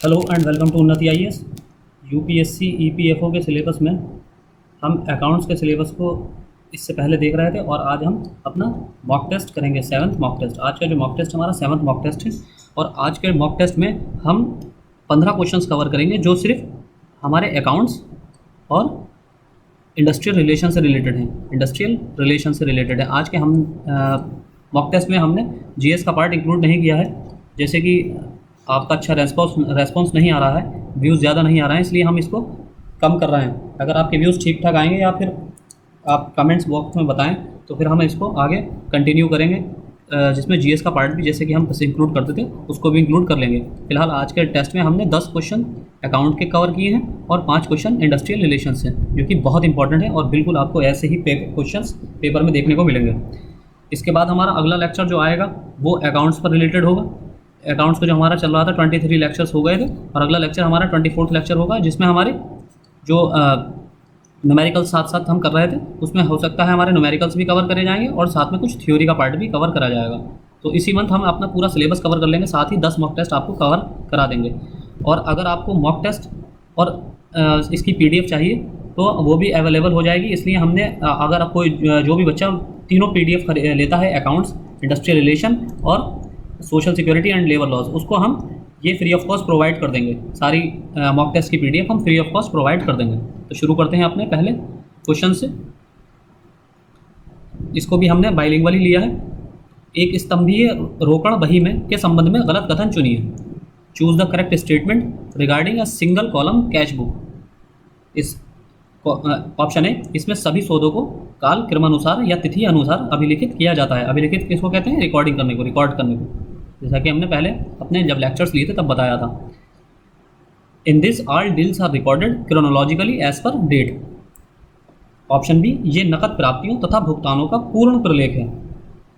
Hello and welcome to उन्नति IAS. UPSC EPFO के syllabus में हम अकाउंट्स के सिलेबस को इससे पहले देख रहे थे और आज हम अपना मॉक टेस्ट करेंगे, 7th मॉक टेस्ट। आज का जो मॉक टेस्ट हमारा 7th मॉक टेस्ट है और आज के मॉक टेस्ट में हम 15 क्वेश्चंस कवर करेंगे जो सिर्फ हमारे अकाउंट्स और इंडस्ट्रियल रिलेशन से रिलेटेड हैं। इंडस्ट्रियल रिलेशन से रिलेटेड है। आज के हम मॉक टेस्ट में हमने जीएस का पार्ट इंक्लूड नहीं किया है, जैसे कि आपका अच्छा रेस्पॉन्स नहीं आ रहा है, व्यूज़ ज़्यादा नहीं आ रहा है, इसलिए हम इसको कम कर रहे हैं। अगर आपके व्यूज़ ठीक ठाक आएंगे या फिर आप कमेंट्स बॉक्स में बताएं तो फिर हम इसको आगे कंटिन्यू करेंगे, जिसमें जीएस का पार्ट भी जैसे कि हम इंक्लूड करते थे उसको भी इंक्लूड कर लेंगे। फिलहाल आज के टेस्ट में हमने 10 क्वेश्चन अकाउंट के कवर किए हैं और 5 क्वेश्चन इंडस्ट्रियल रिलेशन से, जो कि बहुत इंपॉर्टेंट है और बिल्कुल आपको ऐसे ही क्वेश्चन पेपर में देखने को मिलेंगे। इसके बाद हमारा अगला लेक्चर जो आएगा वो अकाउंट्स पर रिलेटेड होगा। अकाउंट्स का जो हमारा चल रहा था 23 लेक्चर्स हो गए थे और अगला लेक्चर हमारा 24th लेक्चर होगा, जिसमें हमारे जो न्यूमेरिकल्स साथ साथ हम कर रहे थे उसमें हो सकता है हमारे न्यूमेरिकल्स भी कवर करे जाएंगे और साथ में कुछ थ्योरी का पार्ट भी कवर करा जाएगा। तो इसी मंथ हम अपना पूरा सिलेबस कवर कर लेंगे, साथ ही 10 मॉक टेस्ट आपको कवर करा देंगे। और अगर आपको मॉक टेस्ट और इसकी PDF चाहिए तो वो भी अवेलेबल हो जाएगी। इसलिए हमने अगर आपको जो भी बच्चा तीनों PDF लेता है, अकाउंट्स, इंडस्ट्रियल रिलेशन और social security and labour laws, उसको हम ये फ्री ऑफ कॉस्ट प्रोवाइड कर देंगे। सारी मॉक टेस्ट की PDF हम फ्री ऑफ कॉस्ट प्रोवाइड कर देंगे। तो शुरू करते हैं अपने पहले क्वेश्चन से। इसको भी हमने बाइलिंगुअली लिया है। एक स्तंभीय रोकड़ बही में के संबंध में गलत कथन चुनिए। Choose the correct statement regarding a single column cash book. इस ऑप्शन है, इसमें सभी सौदों को काल क्रमानुसार या तिथि अनुसार अभिलिखित किया जाता है। अभिलिखित किसको कहते हैं? रिकॉर्डिंग करने को, रिकॉर्ड करने को, जैसा कि हमने पहले अपने जब लेक्चर्स लिए थे तब बताया था। In this all deals are recorded chronologically as per date. Option B, ये नकद प्राप्तियों तथा भुगतानों का पूर्ण प्रलेख है।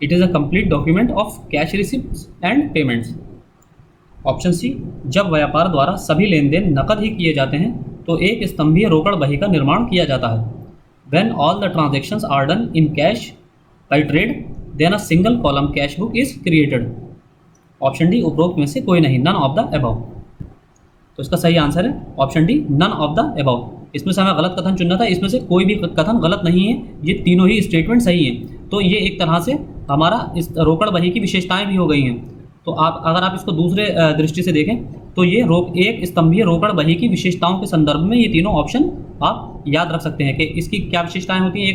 It is a complete document of cash receipts and payments. Option C, जब व्यापार द्वारा सभी लेन देन नकद ही किए जाते हैं तो एक स्तंभीय रोकड़ बही का निर्माण किया जाता है। When all the transactions are done in cash by trade, then a single column cash book is created. Option D, उपरोक्त में से कोई नहीं, none of the above। तो इसका सही आंसर है option D, none of the above। इसमें से हमें गलत कथन चुनना था, इसमें से कोई भी कथन गलत नहीं है, ये तीनों ही स्टेटमेंट सही हैं। तो ये एक तरह से हमारा इस रोकड़ बही की विशेषताएं भी हो गई हैं। तो आप अगर आप इसको दूसरे दृष्टि से देखें तो ये एक स्तंभीय रोकड़ बही की विशेषताओं के संदर्भ में ये तीनों ऑप्शन आप याद रख सकते हैं कि इसकी क्या विशेषताएं होती हैं।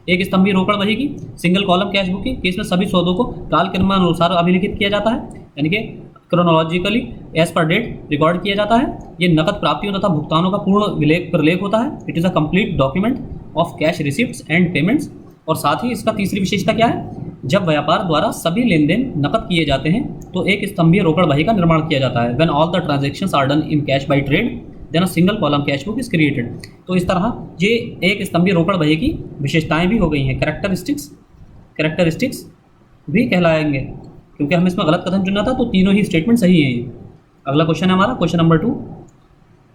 एक स्तंभीय रोकड़ बही की, सिंगल कॉलम कैश बुक की, इसमें सभी सौदों को काल क्रमानुसार अभिलिखित किया जाता है, यानी कि chronologically as per date record किया जाता है। ये नकद प्राप्तियों तथा भुगतानों का पूर्ण प्रलेख होता है। It is a complete document of cash receipts and payments. और साथ ही इसका तीसरी विशेषता क्या है? जब व्यापार द्वारा सभी लेन देन नकद किए जाते हैं तो एक स्तंभीय रोकड़ बही का निर्माण किया जाता है। When all the transactions are done in cash by trade, then a single column cash book is created। तो इस तरह ये एक स्तंभीय रोकड़ बही की विशेषताएं भी हो गई हैं, कैरेक्टरिस्टिक्स भी कहलाएंगे, क्योंकि हम इसमें गलत कथन चुना था तो तीनों ही स्टेटमेंट सही हैं। अगला क्वेश्चन है हमारा, क्वेश्चन नंबर 2।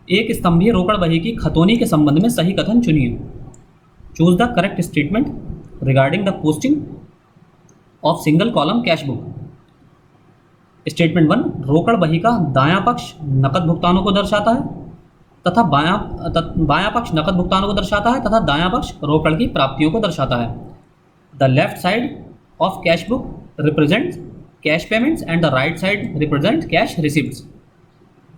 एक स्तंभीय रोकड़ बही की खतौनी के संबंध में सही कथन चुनिए। Choose the correct statement regarding the posting of single column cash book. Statement 1, रोकड़ बही का दायां पक्ष नकद भुगतानों को दर्शाता है तथा बायां पक्ष नकद भुगतानों को दर्शाता है तथा दायां पक्ष रोकड़ की प्राप्तियों को दर्शाता है। The left side of cash book represents cash payments and the right side represent cash receipts.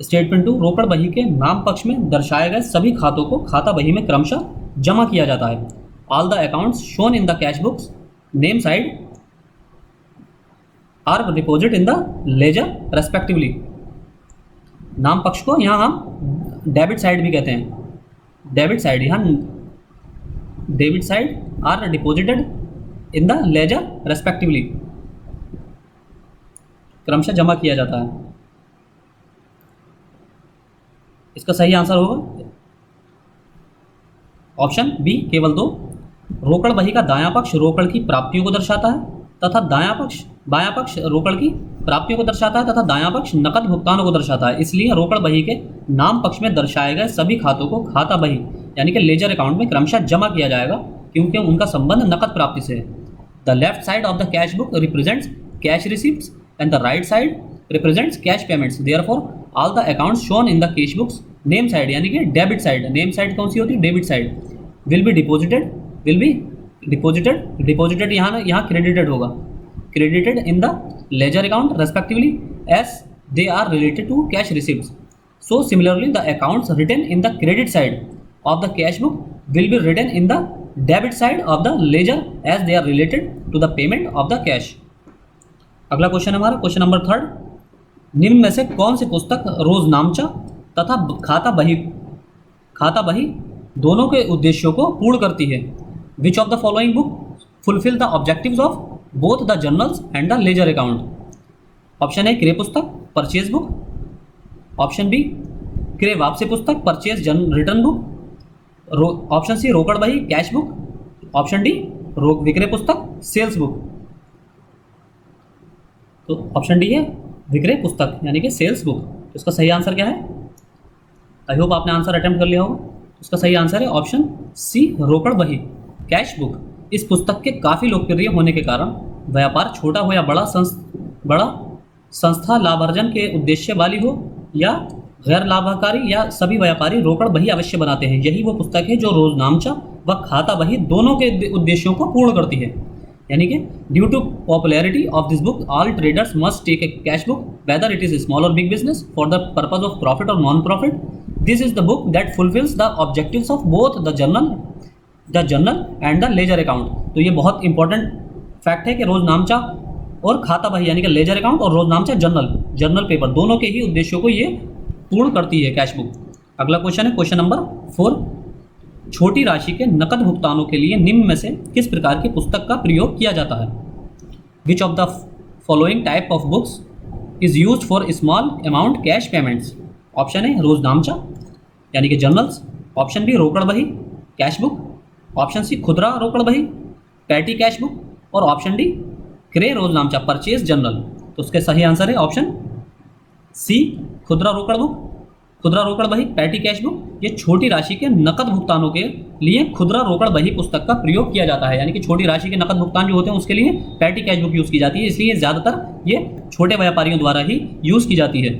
Statement 2, रोकड़ बही के नाम पक्ष में दर्शाए गए सभी खातों को खाता बही में क्रमशः जमा किया जाता है। All the accounts shown in the cash books name side are deposit in the ledger respectively. नाम पक्ष को यहाँ हम डेबिट साइड भी कहते हैं। डेबिट साइड, यहाँ debit side are deposited in the ledger respectively, क्रमशः जमा किया जाता है। इसका सही आंसर होगा ऑप्शन बी, केवल 2। रोकड़ बही का दायां पक्ष रोकड़ की प्राप्तियों को दर्शाता है तथा बायां पक्ष रोकड़ की प्राप्तियों को दर्शाता है तथा दायां पक्ष नकद भुगतानों को दर्शाता है। इसलिए रोकड़ बही के नाम पक्ष में दर्शाए गए सभी खातों को खाता बही यानी कि लेजर अकाउंट में क्रमशः जमा किया जाएगा, क्योंकि उनका संबंध नकद प्राप्ति से है। The left side of the cash book represents cash receipts and the right side represents cash payments. Therefore, all the accounts shown in the cash books name side, यानी कि डेबिट साइड, नेम साइड कौन सी होती है, debit side, will be deposited यहाँ credited होगा, credited in the ledger account respectively as they are related to cash receipts. So similarly the accounts written in the credit side of the cash book will be written in the debit side of the ledger as they are related to the payment of the cash. अगला question हमारा question number 3, निम्न में से कौन सी पुस्तक रोजनामचा तथा खाता बही दोनों के उद्देश्यों को पूर्ण करती है? Which of the following book fulfil the objectives of both the journals and the ledger account? Option A क्रय पुस्तक परचेज बुक, ऑप्शन बी क्रय वापसी पुस्तक purchase return book, option C रोकड़ बही कैश बुक, ऑप्शन डी विक्रय पुस्तक sales book. तो ऑप्शन डी है विक्रय पुस्तक यानी कि सेल्स बुक। तो इसका सही आंसर क्या है? आई होप आपने आंसर अटेम्प्ट कर लिया होगा। इसका सही आंसर है ऑप्शन सी रोकड़ बही कैश बुक। इस पुस्तक के काफ़ी लोकप्रिय होने के कारण व्यापार छोटा हो या बड़ा संस्था लाभार्जन के उद्देश्य वाली हो या गैर लाभकारी या सभी व्यापारी रोकड़ बही अवश्य बनाते हैं। यही वो पुस्तक है जो रोजनामचा व खाता बही दोनों के उद्देश्यों को पूर्ण करती है। यानी कि due to popularity of this book all traders must take a cash book whether it is small और big business for the purpose of profit और non profit. This is the book that fulfils the objectives of both the journal and the ledger account. तो ये बहुत important fact है कि रोजनामचा और खाता बही यानी कि लेजर अकाउंट और रोजनामचा जर्नल पेपर दोनों के ही उद्देश्यों को ये पूर्ण करती है कैश बुक। अगला क्वेश्चन है क्वेश्चन नंबर 4, छोटी राशि के नकद भुगतानों के लिए निम्न में से किस प्रकार की पुस्तक का प्रयोग किया जाता है? Which of the following type of books is used for small amount cash payments? Option A रोजनामचा यानी कि जर्नल्स, ऑप्शन बी रोकड़ बही कैश बुक, ऑप्शन सी खुदरा रोकड़ बही पैटी कैश बुक और ऑप्शन डी क्रय रोजनामचा परचेज जर्नल। तो उसके सही आंसर है ऑप्शन सी खुदरा रोकड़ बही पैटी कैश बुक। ये छोटी राशि के नकद भुगतानों के लिए खुदरा रोकड़ बही पुस्तक का प्रयोग किया जाता है। यानी कि छोटी राशि के नकद भुगतान जो होते हैं उसके लिए पैटी कैश बुक यूज़ की जाती है, इसलिए ज़्यादातर ये छोटे व्यापारियों द्वारा ही यूज़ की जाती है।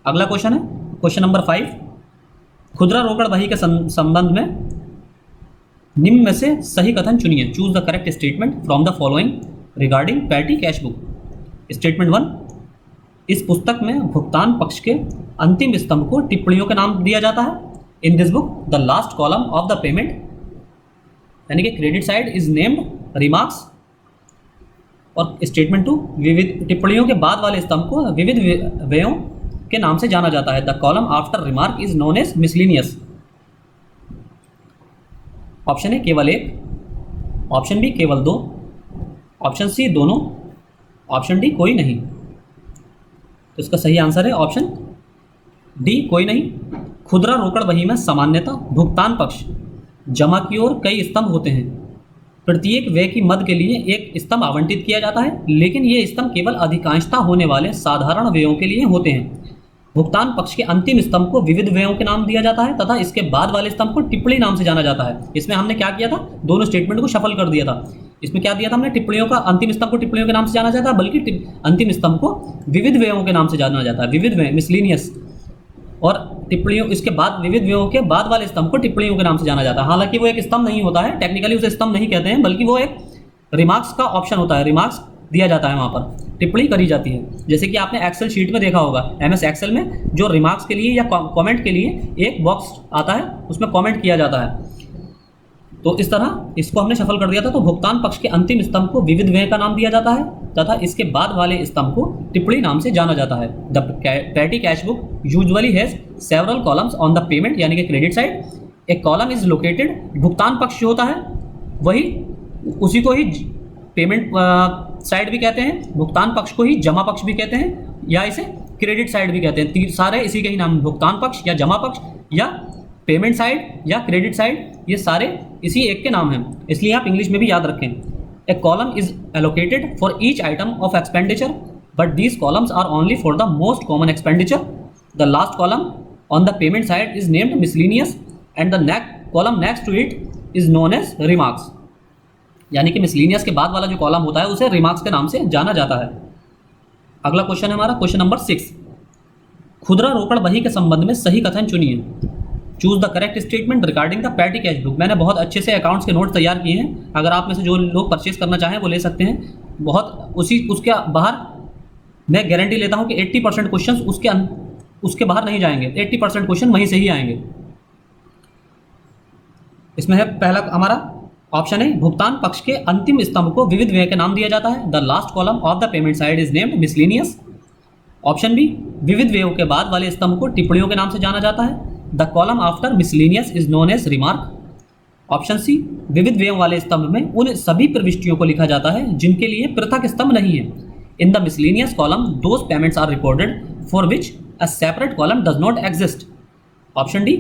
अगला क्वेश्चन है क्वेश्चन नंबर 5, खुदरा रोकड़ बही के संबंध में निम्न में से सही कथन चुनिए। Choose the correct statement from the following regarding petty cash book. Statement 1, इस पुस्तक में भुगतान पक्ष के अंतिम स्तंभ को टिप्पणियों के नाम दिया जाता है। इन this book the last column of the payment यानी कि credit side is named remarks. और स्टेटमेंट 2, विविध टिप्पणियों के बाद वाले स्तंभ को विविध व्ययों के नाम से जाना जाता है। The column after remark is known as miscellaneous. Option A केवल 1, ऑप्शन बी केवल 2, ऑप्शन सी दोनों, ऑप्शन डी कोई नहीं। तो इसका सही आंसर है ऑप्शन डी कोई नहीं। खुदरा रोकड़ बही में सामान्यतः भुगतान पक्ष जमा की ओर कई स्तंभ होते हैं। प्रत्येक व्यय की मद के लिए एक स्तंभ आवंटित किया जाता है, लेकिन ये स्तंभ केवल अधिकांशतः होने वाले साधारण व्ययों के लिए होते हैं। भुगतान पक्ष के अंतिम स्तंभ को विविध व्ययों के नाम दिया जाता है तथा इसके बाद वाले स्तंभ को टिप्पणी नाम से जाना जाता है। इसमें हमने क्या किया था, दोनों स्टेटमेंट को शफल कर दिया था। इसमें क्या दिया था हमने, टिप्पणियों का अंतिम स्तंभ को टिप्पणियों के नाम से जाना जाता है, बल्कि अंतिम स्तंभ को विविध व्ययों के नाम से जाना जाता है, विविध व्यय मिसलिनियस। और टिप्पणियों इसके बाद विविध व्ययों के बाद वाले स्तंभ को टिप्पणियों के नाम से जाना जाता है। हालांकि वो एक स्तंभ नहीं होता है, टेक्निकली उसे स्तंभ नहीं कहते हैं, बल्कि वो एक रिमार्क्स का ऑप्शन होता है। रिमार्क्स दिया जाता है, वहाँ पर टिप्पणी करी जाती है। जैसे कि आपने एक्सेल शीट में देखा होगा, MS एक्सेल में जो रिमार्क्स के लिए या कमेंट के लिए एक बॉक्स आता है, उसमें कमेंट किया जाता है। तो इस तरह इसको हमने सफल कर दिया था। तो भुगतान पक्ष के अंतिम स्तंभ को विविध व्यय का नाम दिया जाता है तथा इसके बाद वाले स्तंभ को टिप्पणी नाम से जाना जाता है। The petty cash book usually has several columns on the payment यानी कि क्रेडिट साइड। एक कॉलम इज लोकेटेड, भुगतान पक्ष जो होता है वही उसी को ही पेमेंट साइड भी कहते हैं, भुगतान पक्ष को ही जमा पक्ष भी कहते हैं या इसे क्रेडिट साइड भी कहते हैं। सारे इसी के ही नाम, भुगतान पक्ष या जमा पक्ष या पेमेंट साइड या क्रेडिट साइड, ये सारे इसी एक के नाम हैं, इसलिए आप इंग्लिश में भी याद रखें। A column is allocated for each item of expenditure but these columns are only for the most common expenditure. The last column on the payment side is named miscellaneous and the column next to it is known as remarks. यानी कि miscellaneous के बाद वाला जो column होता है उसे remarks के नाम से जाना जाता है। अगला क्वेश्चन है हमारा क्वेश्चन नंबर 6, खुदरा रोकड़ बही के संबंध में सही कथन चुनिए। Choose the correct statement regarding the petty cash book. मैंने बहुत अच्छे से अकाउंट्स के नोट तैयार किए हैं, अगर आप में से जो लोग परचेज करना चाहें वो ले सकते हैं। बहुत उसके बाहर मैं गारंटी लेता हूं कि 80% क्वेश्चन उसके बाहर नहीं जाएंगे, 80% क्वेश्चन वहीं से ही आएंगे। इसमें है पहला हमारा ऑप्शन है, भुगतान पक्ष के अंतिम स्तंभ को विविध व्यय के नाम दिया जाता है। The last column of the payment side is named miscellaneous. Option B, विविध व्ययों के बाद वाले स्तंभ को टिप्पणियों के नाम से जाना जाता है। The column after miscellaneous is known as remark. Option C, विविध व्ययों वाले स्तंभ में उन सभी प्रविष्टियों को लिखा जाता है जिनके लिए पृथक स्तंभ नहीं है। In the miscellaneous column those payments are recorded for which a separate column does not exist. Option D,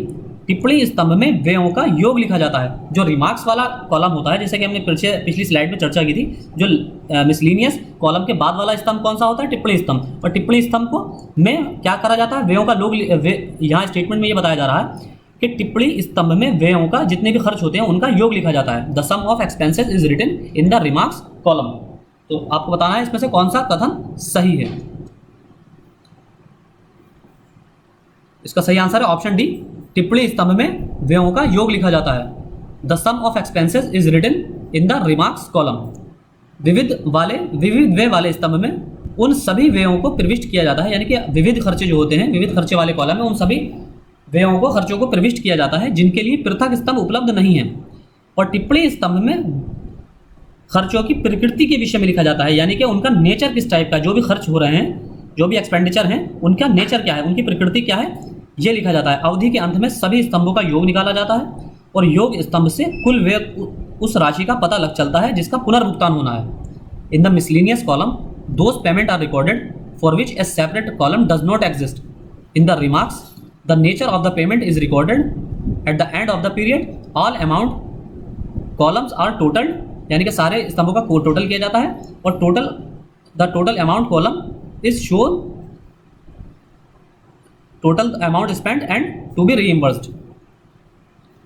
टिप्पणी स्तंभ में व्ययों का योग लिखा जाता है। जो रिमार्क्स वाला कॉलम होता है, जैसे कि हमने पिछली स्लाइड में चर्चा की थी, जो मिसलेनियस कॉलम के बाद वाला स्तंभ कौन सा होता है? टिप्पणी स्तंभ। और टिप्पणी स्तंभ को में क्या करा जाता है? व्ययों का योग। यहाँ स्टेटमेंट में ये बताया जा रहा है कि टिप्पणी स्तंभ में व्ययों का जितने भी खर्च होते हैं उनका योग लिखा जाता है। The sum of expenses is written in the remarks column. तो आपको बताना है इसमें से कौन सा कथन सही है। इसका सही आंसर है ऑप्शन डी, टिप्पणी स्तंभ में व्ययों का योग लिखा जाता है। The sum of expenses is written in the remarks column. विविध व्यय वाले स्तंभ में उन सभी व्ययों को प्रविष्ट किया जाता है, यानी कि विविध खर्चे जो होते हैं, विविध खर्चे वाले कॉलम में उन सभी व्ययों को खर्चों को प्रविष्ट किया जाता है जिनके लिए पृथक स्तंभ उपलब्ध नहीं है। और टिप्पणी स्तंभ में खर्चों की प्रकृति के विषय में लिखा जाता है, यानी कि उनका नेचर किस टाइप का, जो भी खर्च हो रहे हैं, जो भी एक्सपेंडिचर हैं, उनका नेचर क्या है, उनकी प्रकृति क्या है, ये लिखा जाता है। अवधि के अंत में सभी स्तंभों का योग निकाला जाता है और योग स्तंभ से कुल व्यय उस राशि का पता लग चलता है जिसका पुनर्भुगतान होना है। In the miscellaneous column those payment are recorded for which a separate column does not exist. In the remarks the nature of the payment is recorded at the end of the period. All amount columns are totalled, यानी कि सारे स्तंभों का total किया जाता है और the total amount column is shown total amount spend and to be reimbursed.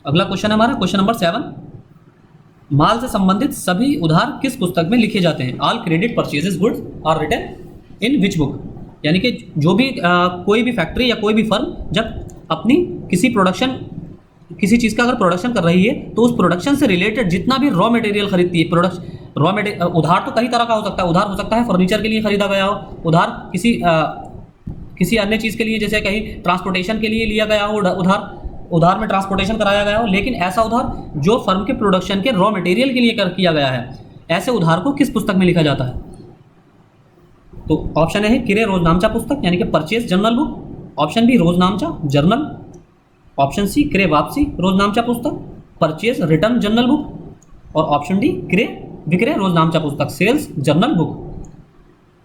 अगला क्वेश्चन है हमारा क्वेश्चन नंबर 7। माल से संबंधित सभी उधार किस पुस्तक में लिखे जाते हैं? All credit purchases goods are written in which book. यानी कि जो भी कोई भी फैक्ट्री या कोई भी फर्म जब अपनी किसी चीज़ का अगर प्रोडक्शन कर रही है तो उस प्रोडक्शन से रिलेटेड जितना भी रॉ मटेरियल खरीदती है, उधार तो कई तरह का हो सकता है। उधार हो सकता है फर्नीचर के लिए खरीदा गया हो, उधार किसी अन्य चीज़ के लिए, जैसे कहीं ट्रांसपोर्टेशन के लिए लिया गया हो, उधार में ट्रांसपोर्टेशन कराया गया हो। लेकिन ऐसा उधार जो फर्म के प्रोडक्शन के रॉ मटेरियल के लिए किया गया है, ऐसे उधार को किस पुस्तक में लिखा जाता है? तो ऑप्शन है क्रय रोजनामचा पुस्तक, यानी कि purchase journal book. Option B, रोजनामचा जर्नल। ऑप्शन सी, क्रय वापसी रोजनामचा पुस्तक, परचेज रिटर्न जर्नल बुक। और ऑप्शन डी, क्रय विक्रय रोजनामचा पुस्तक, सेल्स जर्नल बुक।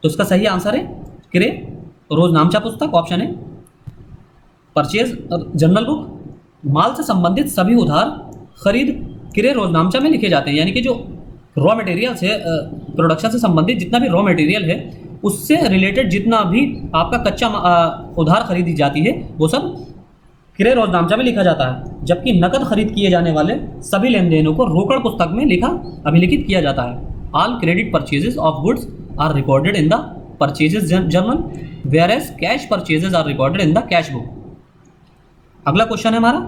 तो इसका सही आंसर है क्रय रोजनामचा पुस्तक। ऑप्शन है परचेज जर्नल बुक। माल से संबंधित सभी उधार खरीद क्रय रोजनामचा में लिखे जाते हैं, यानी कि जो रॉ मटेरियल है, प्रोडक्शन से संबंधित जितना भी रॉ मटेरियल है, उससे रिलेटेड जितना भी आपका कच्चा उधार खरीदी जाती है वो सब क्रय रोजनामचा में लिखा जाता है। जबकि नकद खरीद किए जाने वाले सभी लेन देनों को रोकड़ पुस्तक में अभिलिखित किया जाता है। All credit purchases of goods are recorded in the purchases journal, whereas cash purchases are recorded in the cash book. अगला क्वेश्चन है हमारा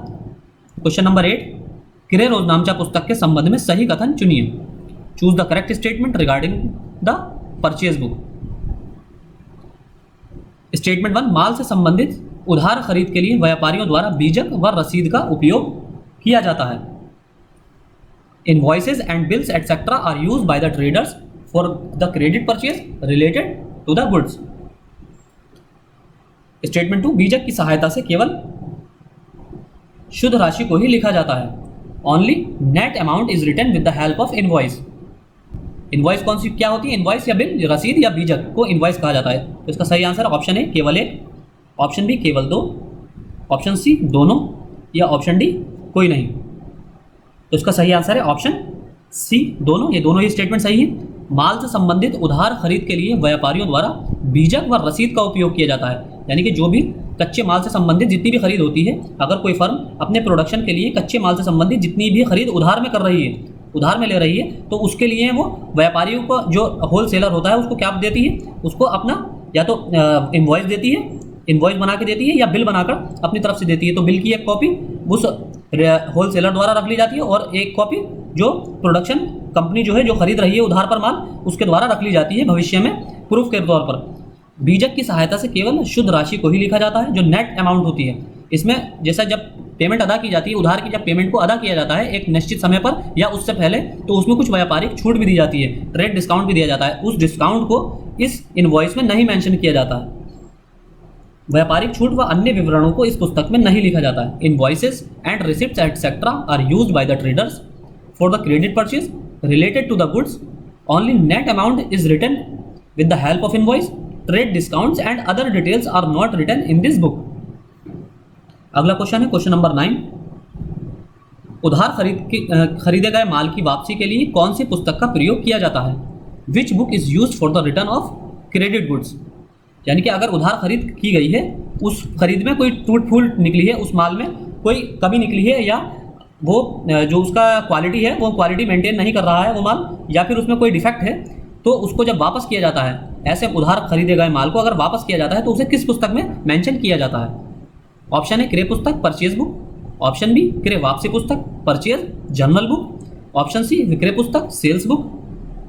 क्वेश्चन नंबर 8। क्रय रोजनामचा पुस्तक के संबंध में सही कथन चुनिए। Choose the correct statement regarding the purchase book. Statement 1, माल से संबंधित उधार खरीद के लिए व्यापारियों द्वारा बीजक व रसीद का उपयोग किया जाता है। Invoices and bills etcetera are used by the traders for the credit purchase related to the goods. Statement 2, बीजक की सहायता से केवल शुद्ध राशि को ही लिखा जाता है। Only net amount is written with the help of invoice. Invoice कौन सी क्या होती है? इनवॉइस या बिल, रसीद या बीजक को इनवॉइस कहा जाता है। तो इसका सही आंसर ऑप्शन है केवल एक, ऑप्शन बी केवल दो, ऑप्शन सी दोनों, या ऑप्शन डी कोई नहीं। तो इसका सही आंसर है ऑप्शन सी दोनों। ये दोनों ही स्टेटमेंट सही है। माल से संबंधित उधार खरीद के लिए व्यापारियों द्वारा बीजक व रसीद का उपयोग किया जाता है, यानी कि जो भी कच्चे माल से संबंधित जितनी भी खरीद होती है, अगर कोई फर्म अपने प्रोडक्शन के लिए कच्चे माल से संबंधित जितनी भी खरीद उधार में कर रही है, उधार में ले रही है, तो उसके लिए वो व्यापारियों को, जो होल सेलर होता है, उसको क्या देती है? उसको अपना या तो इनवॉइस देती है, इनवॉइस बना के देती है या बिल बनाकर अपनी तरफ से देती है। तो बिल की एक कॉपी उस होलसेलर द्वारा रख ली जाती है और एक कॉपी जो प्रोडक्शन कंपनी जो है जो खरीद रही है उधार पर माल उसके द्वारा रख ली जाती है भविष्य में प्रूफ के तौर पर। बीजक की सहायता से केवल शुद्ध राशि को ही लिखा जाता है जो नेट अमाउंट होती है। इसमें जैसा जब पेमेंट अदा की जाती है, उधार की जब पेमेंट को अदा किया जाता है एक निश्चित समय पर या उससे पहले, तो उसमें कुछ व्यापारिक छूट भी दी जाती है, ट्रेड डिस्काउंट भी दिया जाता है। उस डिस्काउंट को इस इनवॉइस में नहीं मेंशन किया जाता है। व्यापारिक छूट व अन्य विवरणों को इस पुस्तक में नहीं लिखा जाता है। Invoices and receipts etcetera are used by the traders for the credit purchase related to the goods. Only net amount is written with the help of invoice. Trade discounts and other details are not written in this book. अगला question है question number 9। उधार खरीदे गए माल की वापसी के लिए कौन सी पुस्तक का प्रयोग किया जाता है? Which book is used for the return of credit goods. यानी कि अगर उधार खरीद की गई है, उस खरीद में कोई टूट फूट निकली है, उस माल में कोई कमी निकली है या वो जो उसका क्वालिटी है वो क्वालिटी मेंटेन नहीं कर रहा है वो माल, या फिर उसमें कोई डिफेक्ट है, तो उसको जब वापस किया जाता है, ऐसे उधार खरीदे गए माल को अगर वापस किया जाता है तो उसे किस पुस्तक में मेंशन किया जाता है? ऑप्शन है क्रय पुस्तक परचेज बुक, ऑप्शन बी क्रय वापसी पुस्तक purchase journal book, option C विक्रय पुस्तक सेल्स बुक,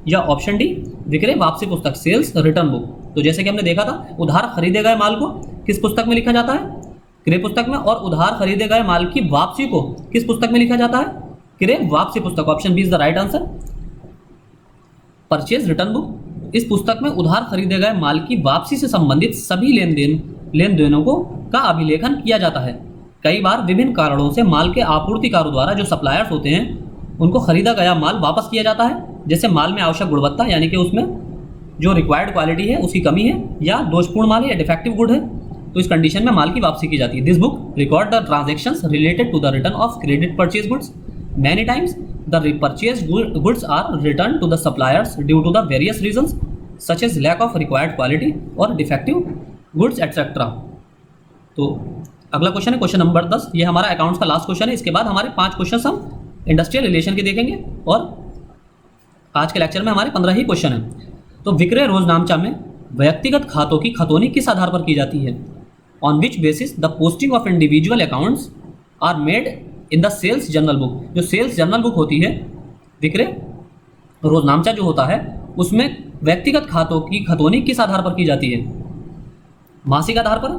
या ऑप्शन डी विक्रय वापसी पुस्तक सेल्स रिटर्न बुक। तो जैसे कि हमने देखा था, उधार खरीदे गए माल को किस पुस्तक में लिखा जाता है? क्रय पुस्तक में। और उधार खरीदे गए माल की वापसी को किस पुस्तक में लिखा जाता है? क्रय वापसी पुस्तक। Option B is the right answer, purchase return book. इस पुस्तक में उधार खरीदे गए माल की वापसी से संबंधित सभी लेन देनों को का अभिलेखन किया जाता है। कई बार विभिन्न कारणों से माल के आपूर्तिकारों द्वारा जो सप्लायर्स होते हैं उनको खरीदा गया माल वापस किया जाता है, जैसे माल में आवश्यक गुणवत्ता यानी कि उसमें जो रिक्वायर्ड क्वालिटी है उसकी कमी है, या दोषपूर्ण माल है या डिफेक्टिव गुड है, तो इस कंडीशन में माल की वापसी की जाती है। This book record the transactions related to the return of credit purchase goods. Many times the purchase goods are return to the suppliers due to the various reasons such as lack of required quality और defective goods etcetera. तो अगला question है question number 10। ये हमारा accounts का last question है। इसके बाद हमारे 5 क्वेश्चन हम इंडस्ट्रियल रिलेशन के देखेंगे और आज के लेक्चर में हमारे 15 ही क्वेश्चन हैं। तो विक्रय रोजनामचा में व्यक्तिगत खातों की खतौनी किस आधार पर की जाती है? On which basis the posting of individual accounts are made in the sales journal book. जो सेल्स जर्नल बुक होती है, विक्रय रोजनामचा जो होता है, उसमें व्यक्तिगत खातों की खतौनी किस आधार पर की जाती है? मासिक आधार पर,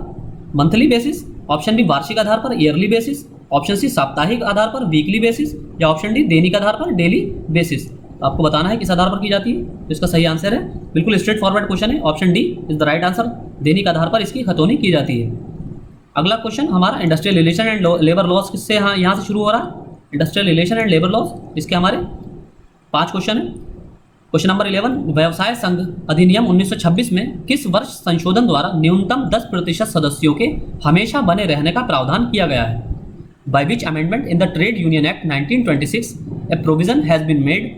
मंथली बेसिस, ऑप्शन बी वार्षिक आधार पर ईयरली बेसिस, ऑप्शन सी साप्ताहिक आधार पर वीकली बेसिस, या ऑप्शन डी दैनिक आधार पर डेली बेसिस। आपको बताना है किस आधार पर की जाती है। तो इसका सही आंसर है, बिल्कुल स्ट्रेट फॉरवर्ड क्वेश्चन है, option D is the right answer. दैनिक आधार पर इसकी खतौनी की जाती है। अगला क्वेश्चन हमारा industrial relation and labour laws किससे यहाँ से शुरू हो रहा है? Industrial relation and labour laws, इसके हमारे 5 क्वेश्चन है। क्वेश्चन नंबर 11, व्यवसाय संघ अधिनियम 1926 में किस वर्ष संशोधन द्वारा न्यूनतम 10% सदस्यों के हमेशा बने रहने का प्रावधान किया गया है? By which amendment in the trade union act 1926 a provision has been made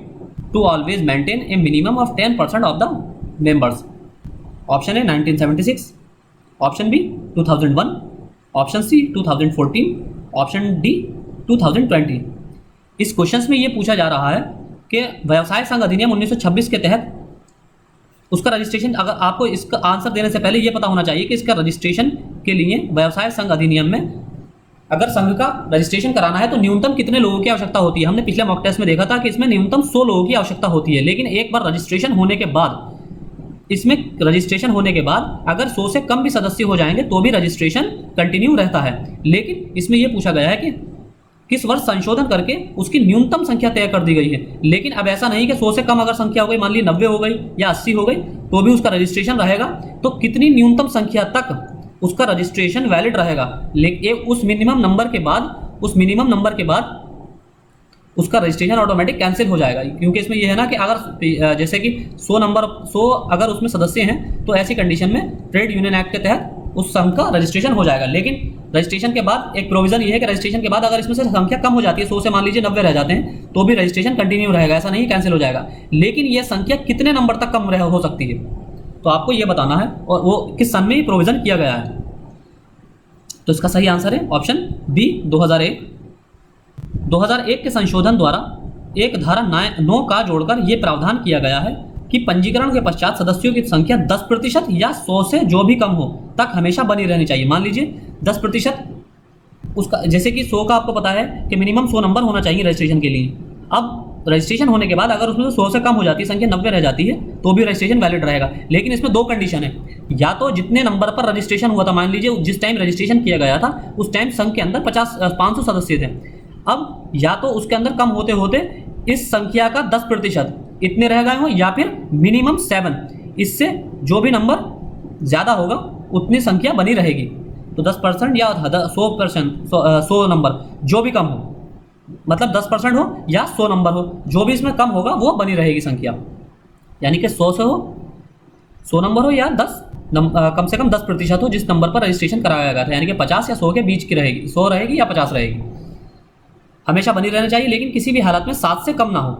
to always maintain a minimum of 10% of the members. Option है 1976, option B 2001, option C 2014, option D 2020। इस क्वेश्चन में ये पूछा जा रहा है कि व्यवसाय संघ अधिनियम 1926 के तहत उसका रजिस्ट्रेशन, अगर आपको इसका आंसर देने से पहले ये पता होना चाहिए कि इसका रजिस्ट्रेशन के लिए व्यवसाय संघ अधिनियम में अगर संघ का रजिस्ट्रेशन कराना है तो न्यूनतम कितने लोगों की आवश्यकता होती है। हमने पिछले मॉक टेस्ट में देखा था कि इसमें न्यूनतम 100 लोगों की आवश्यकता होती है, लेकिन एक बार रजिस्ट्रेशन होने के बाद, इसमें रजिस्ट्रेशन होने के बाद अगर 100 से कम भी सदस्य हो जाएंगे तो भी रजिस्ट्रेशन कंटिन्यू रहता है। लेकिन इसमें यह पूछा गया है कि किस वर्ष संशोधन करके उसकी न्यूनतम संख्या तय कर दी गई है। लेकिन अब ऐसा नहीं कि 100 से कम अगर संख्या हो गई, मान ली 90 हो गई या 80 हो गई, तो भी उसका रजिस्ट्रेशन रहेगा। तो कितनी न्यूनतम संख्या तक उसका रजिस्ट्रेशन वैलिड रहेगा, लेकिन उस मिनिमम नंबर के बाद उसका रजिस्ट्रेशन ऑटोमेटिक कैंसिल हो जाएगा। क्योंकि इसमें यह है ना कि अगर जैसे कि 100 अगर उसमें सदस्य हैं तो ऐसी कंडीशन में ट्रेड यूनियन एक्ट के तहत उस संघ का रजिस्ट्रेशन हो जाएगा। लेकिन रजिस्ट्रेशन के बाद एक प्रोविजन ये है कि रजिस्ट्रेशन के बाद अगर इसमें से संख्या कम हो जाती है, 100 से मान लीजिए 90 रह जाते हैं, तो भी रजिस्ट्रेशन कंटिन्यू रहेगा, ऐसा नहीं कैंसिल हो जाएगा। लेकिन यह संख्या कितने नंबर तक कम हो सकती है, तो आपको यह बताना है, और वो किस सन में प्रोविजन किया गया है। तो इसका सही आंसर है ऑप्शन बी 2001। 2001 के संशोधन द्वारा एक धारा 9 का जोड़कर यह प्रावधान किया गया है कि पंजीकरण के पश्चात सदस्यों की संख्या 10% या 100 से जो भी कम हो तक हमेशा बनी रहनी चाहिए। मान लीजिए 10%, उसका जैसे कि 100 का आपको पता है कि मिनिमम 100 नंबर होना चाहिए रजिस्ट्रेशन के लिए। अब रजिस्ट्रेशन होने के बाद अगर उसमें 100 से कम हो जाती है, संख्या 90 रह जाती है, तो भी रजिस्ट्रेशन वैलिड रहेगा। लेकिन इसमें दो कंडीशन है, या तो जितने नंबर पर रजिस्ट्रेशन हुआ था, मान लीजिए जिस टाइम रजिस्ट्रेशन किया गया था उस टाइम संघ के अंदर 500 सदस्य थे। अब या तो उसके अंदर कम होते होते इस संख्या का 10% इतने रह गए हों, या फिर मिनिमम 7, इससे जो भी नंबर ज़्यादा होगा उतनी संख्या बनी रहेगी। तो 10% या 100%, 100 नंबर जो भी कम हो, मतलब 10% हो या 100 नंबर हो, जो भी इसमें कम होगा वो बनी रहेगी संख्या। यानी कि 100 से हो, 100 नंबर हो, या कम से कम 10% हो जिस नंबर पर रजिस्ट्रेशन कराया गया था। यानी कि 50 या 100 के बीच की रहेगी, 100 रहेगी या 50 रहेगी, हमेशा बनी रहना चाहिए, लेकिन किसी भी हालत में 7 से कम ना हो।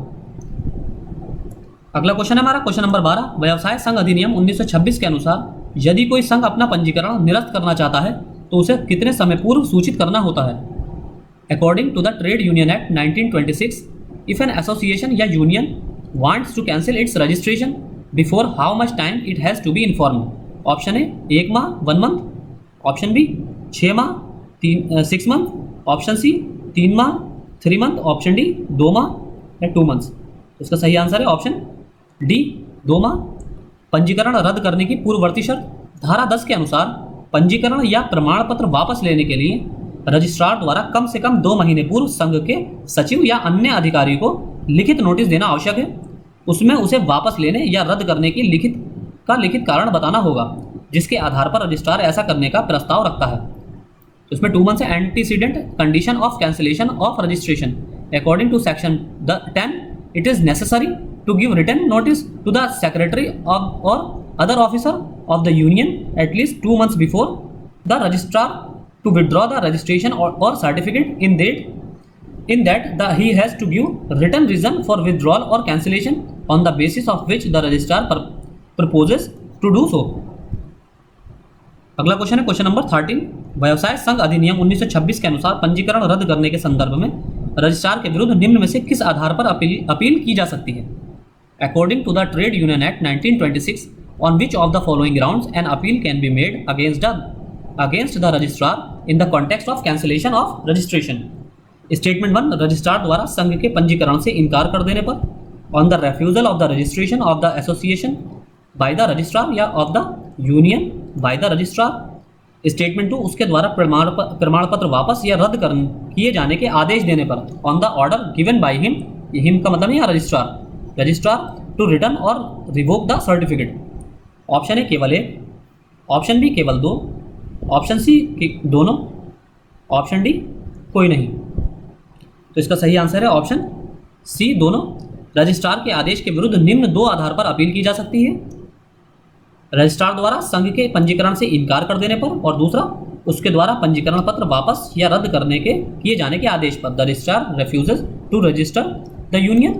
अगला क्वेश्चन है हमारा क्वेश्चन नंबर 12। व्यवसाय संघ अधिनियम 1926 के अनुसार यदि कोई संघ अपना पंजीकरण निरस्त करना चाहता है तो उसे कितने समय पूर्व सूचित करना होता है? According to the Trade Union Act 1926, if an association या union wants to cancel its registration, before how much time it has to be informed? Option A 1 माह 1 मंथ, ऑप्शन बी 6 माह 6 मंथ, ऑप्शन सी 3 माह 3 month, option D 2 माह या 2 months. तो इसका सही answer है ऑप्शन डी 2 माह। पंजीकरण रद्द करने की पूर्ववर्ती शर्त। धारा 10 के अनुसार पंजीकरण या प्रमाण पत्र वापस लेने के लिए रजिस्ट्रार द्वारा कम से कम 2 महीने पूर्व संघ के सचिव या अन्य अधिकारी को लिखित नोटिस देना आवश्यक है। उसमें उसे वापस लेने या रद्द करने की लिखित कारण बताना होगा, जिसके आधार पर रजिस्ट्रार ऐसा करने का प्रस्ताव रखता है। तो इसमें 2 मंथ्स है। Antecedent condition of cancellation of registration. According to section 10, it is necessary to give written notice to the secretary or other officer of the union at least 2 months before the registrar to withdraw the registration or certificate in that he has to give written reason for withdrawal or cancellation on the basis of which the registrar proposes to do so. अगला question है question number 13। व्यवसाय संघ अधिनियम 1926 के अनुसार पंजीकरण रद्द करने के संदर्भ में रजिस्ट्रार के विरुद्ध निम्न में से किस आधार पर अपील की जा सकती है? According to the Trade Union Act 1926, on which of the following grounds an appeal can be made against the registrar in the context of cancellation of registration? Statement 1, registrar द्वारा संघ के पंजीकरण से इनकार कर देने पर, on the refusal of the registration of the association by the registrar या of the union by the registrar. Statement 2, उसके द्वारा प्रमाण पत्र वापस या रद्द किए जाने के आदेश देने पर, on the order given by him, him का मतलब है रजिस्ट्रार टू रिटर्न और revoke the certificate. Option A केवल 1, ऑप्शन बी केवल 2, ऑप्शन सी दोनों, ऑप्शन डी कोई नहीं। तो इसका सही आंसर है ऑप्शन सी दोनों। रजिस्ट्रार के आदेश के विरुद्ध निम्न 2 आधार पर अपील की जा सकती है। रजिस्ट्रार द्वारा संघ के पंजीकरण से इनकार कर देने पर, और दूसरा उसके द्वारा पंजीकरण पत्र वापस या रद्द किए जाने के आदेश पर, the registrar refuses to register the union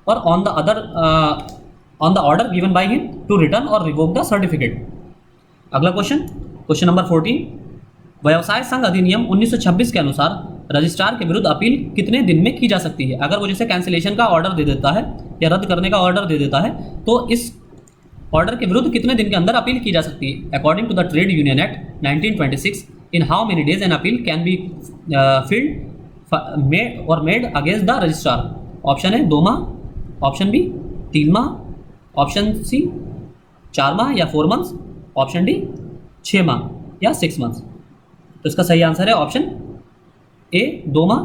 और on the order given by him to return और रिवोक द सर्टिफिकेट। अगला क्वेश्चन नंबर 14। व्यवसाय संघ अधिनियम 1926 के अनुसार रजिस्ट्रार के विरुद्ध अपील कितने दिन में की जा सकती है? अगर वो जैसे कैंसिलेशन का ऑर्डर दे देता है या रद्द करने का ऑर्डर दे देता है, तो इस ऑर्डर के विरुद्ध कितने दिन के अंदर अपील की जा सकती है? According to the trade union act 1926, in how many days an appeal can be filed made against the registrar? Option है 2 माह, ऑप्शन बी 3 माह, ऑप्शन सी 4 माह या 4 मंथ्स, ऑप्शन डी 6 माह या 6 मंथ्स। तो इसका सही आंसर है ऑप्शन ए 2 माह।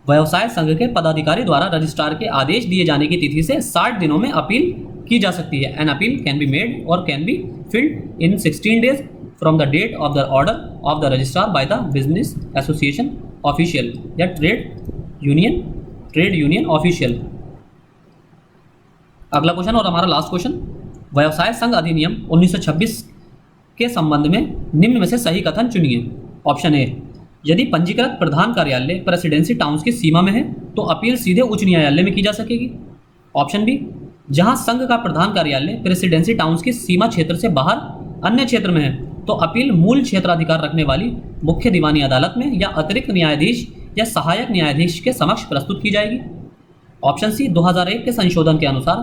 व्यवसाय संघ के पदाधिकारी द्वारा रजिस्ट्रार के आदेश दिए जाने की तिथि से 60 दिनों में अपील की जा सकती है। An appeal can be made और can be filled in 16 days from the date of the order of the registrar by the business association official या ट्रेड यूनियन ऑफिशियल। अगला क्वेश्चन और हमारा लास्ट क्वेश्चन। व्यवसाय संघ अधिनियम 1926 के संबंध में निम्न में से सही कथन चुनिए। ऑप्शन ए, यदि पंजीकृत प्रधान कार्यालय प्रेसिडेंसी टाउन्स की सीमा में है तो अपील सीधे उच्च न्यायालय में की जा सकेगी। ऑप्शन बी, जहां संघ का प्रधान कार्यालय प्रेसिडेंसी टाउन्स की सीमा क्षेत्र से बाहर अन्य क्षेत्र में है तो अपील मूल क्षेत्राधिकार रखने वाली मुख्य दीवानी अदालत में या अतिरिक्त न्यायाधीश या सहायक न्यायाधीश के समक्ष प्रस्तुत की जाएगी। ऑप्शन सी, 2001 के संशोधन के अनुसार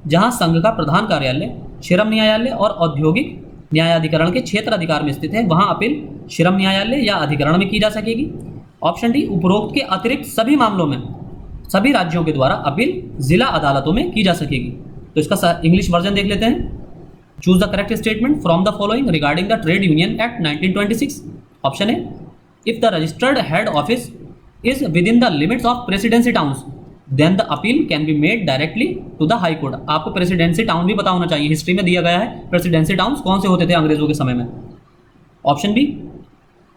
जहां संघ का प्रधान कार्यालय श्रम न्यायालय और औद्योगिक न्यायाधिकरण के क्षेत्र अधिकार में स्थित है, वहां अपील श्रम न्यायालय या अधिकरण में की जा सकेगी। ऑप्शन डी, उपरोक्त के अतिरिक्त सभी मामलों में सभी राज्यों के द्वारा अपील जिला अदालतों में की जा सकेगी। तो इसका इंग्लिश वर्जन देख लेते हैं। Choose the correct statement from the following regarding the trade union act 1926। Option A, if the registered head office is within the limits of presidency towns then the appeal can be made directly to the high court. आपको presidency town भी पता होना चाहिए, history में दिया गया है presidency towns कौन से होते थे अंग्रेजों के समय में। Option B,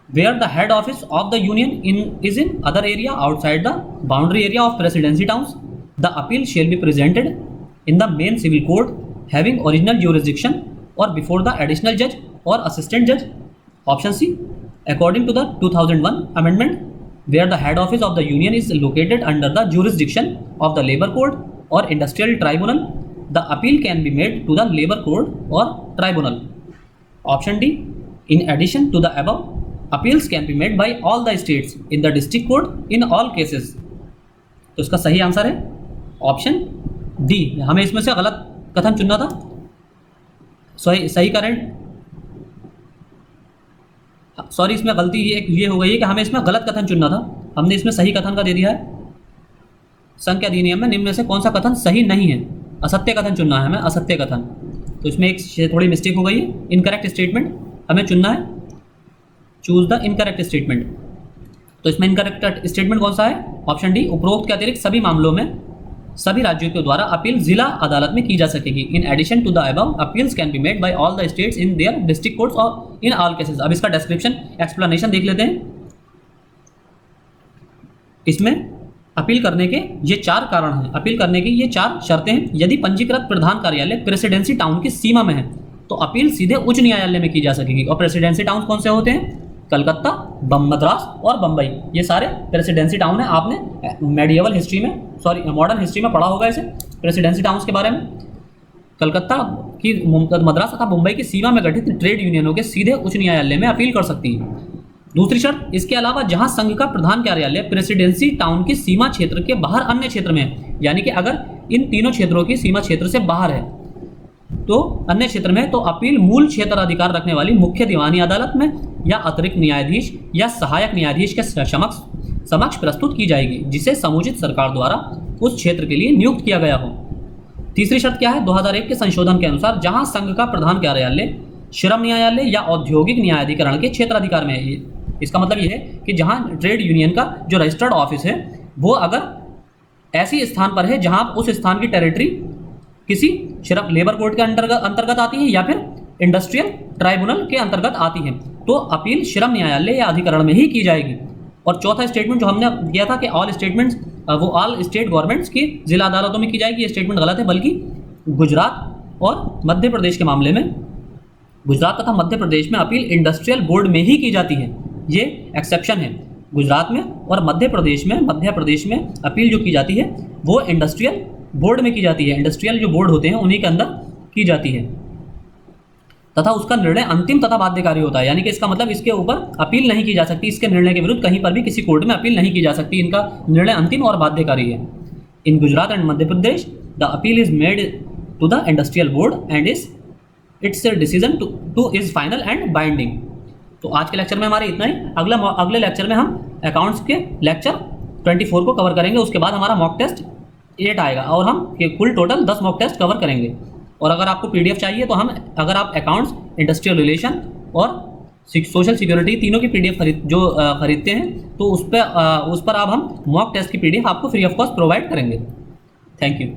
where the head office of the union is in other area outside the boundary area of presidency towns, the appeal shall be presented in the main civil court having original jurisdiction or before the additional judge or assistant judge. Option C, according to the 2001 amendment, where the head office of the union is located under the jurisdiction of the labor court or industrial tribunal, the appeal can be made to the labor court or tribunal. Option D, in addition to the above, appeals can be made by all the states in the district court in all cases. तो इसका सही answer है option D. हमें इसमें से गलत कथन चुनना था। सही करेंट सॉरी, इसमें गलती ये हो गई है कि हमें इसमें गलत कथन चुनना था। हमने इसमें सही कथन का दे दिया है। संघ के अधिनियम में निम्न में से कौन सा कथन सही नहीं है? असत्य कथन चुनना है हमें, असत्य कथन। तो इसमें एक थोड़ी मिस्टेक हो गई है। इनकरेक्ट स्टेटमेंट हमें चुनना है। Choose the incorrect statement. तो इसमें इनकरेक्ट स्टेटमेंट कौन सा है? ऑप्शन डी, उपरोक्त के अतिरिक्त सभी मामलों में सभी राज्यों के द्वारा अपील जिला अदालत में की जा सकेगी। In addition to the above, appeals can be made by all the states in their district courts और इन ऑल केसेस। अब इसका डिस्क्रिप्शन एक्सप्लेनेशन देख लेते हैं। इसमें अपील करने के ये 4 कारण हैं, अपील करने की ये 4 शर्तें हैं। यदि पंजीकृत प्रधान कार्यालय प्रेसिडेंसी टाउन की सीमा में है तो अपील सीधे उच्च न्यायालय में की जा सकेगी। और प्रेसिडेंसी टाउन कौन से होते हैं? कलकत्ता, मद्रास और बम्बई, ये सारे प्रेसिडेंसी टाउन है। आपने मेडिएवल हिस्ट्री में, सॉरी मॉडर्न हिस्ट्री में पढ़ा होगा इसे, प्रेसिडेंसी टाउन्स के बारे में। कलकत्ता की, मद्रास तथा मुंबई की सीमा में गठित ट्रेड यूनियनों के सीधे उच्च न्यायालय में अपील कर सकती है। दूसरी शर्त, इसके अलावा जहां संघ का प्रधान कार्यालय प्रेसिडेंसी टाउन की सीमा क्षेत्र के बाहर अन्य क्षेत्र में है, यानी कि अगर इन तीनों क्षेत्रों की सीमा क्षेत्र से बाहर है तो अन्य क्षेत्र में, तो अपील मूल क्षेत्र अधिकार रखने वाली मुख्य दीवानी अदालत में या अतिरिक्त न्यायाधीश या सहायक न्यायाधीश के समक्ष प्रस्तुत की जाएगी, जिसे समुचित सरकार द्वारा उस क्षेत्र के लिए नियुक्त किया गया हो। तीसरी शर्त क्या है? 2001 के संशोधन के अनुसार जहां संघ का प्रधान कार्यालय श्रम न्यायालय या औद्योगिक न्यायाधिकरण के क्षेत्र अधिकार में है। इसका मतलब यह है कि जहां ट्रेड यूनियन का जो रजिस्टर्ड ऑफिस है वो अगर ऐसी स्थान पर है जहां उस स्थान की टेरिटरी किसी श्रम लेबर कोर्ट के अंतर्गत आती है या फिर इंडस्ट्रियल ट्राइब्यूनल के अंतर्गत आती है, तो अपील श्रम न्यायालय या अधिकरण में ही की जाएगी। और चौथा स्टेटमेंट जो हमने किया था कि ऑल स्टेट गवर्नमेंट्स की जिला अदालतों में की जाएगी, ये स्टेटमेंट गलत है। बल्कि गुजरात और मध्य प्रदेश के मामले में, गुजरात तथा मध्य प्रदेश में अपील इंडस्ट्रियल बोर्ड में ही की जाती है। ये एक्सेप्शन है। गुजरात में और मध्य प्रदेश में अपील जो की जाती है वो इंडस्ट्रियल बोर्ड में की जाती है। इंडस्ट्रियल जो बोर्ड होते हैं उन्हीं के अंदर की जाती है तथा उसका निर्णय अंतिम तथा बाध्यकारी होता है। यानी कि इसका मतलब इसके ऊपर अपील नहीं की जा सकती, इसके निर्णय के विरुद्ध कहीं पर भी किसी कोर्ट में अपील नहीं की जा सकती। इनका निर्णय अंतिम और बाध्यकारी है। In Gujarat and Madhya Pradesh the appeal is made to the industrial board and its decision too is final and binding. तो आज के लेक्चर में हमारे इतना ही। अगले लेक्चर में हम अकाउंट्स के लेक्चर 24 को कवर करेंगे। उसके बाद हमारा मॉक टेस्ट 8 आएगा और हम कुल टोटल 10 मॉक टेस्ट कवर करेंगे। और अगर आपको PDF चाहिए तो अगर आप अकाउंट्स, इंडस्ट्रियल रिलेशन और सोशल सिक्योरिटी तीनों की PDF खरीदते हैं तो उस पर अब हम मॉक टेस्ट की PDF आपको फ्री ऑफ कॉस्ट प्रोवाइड करेंगे। Thank you.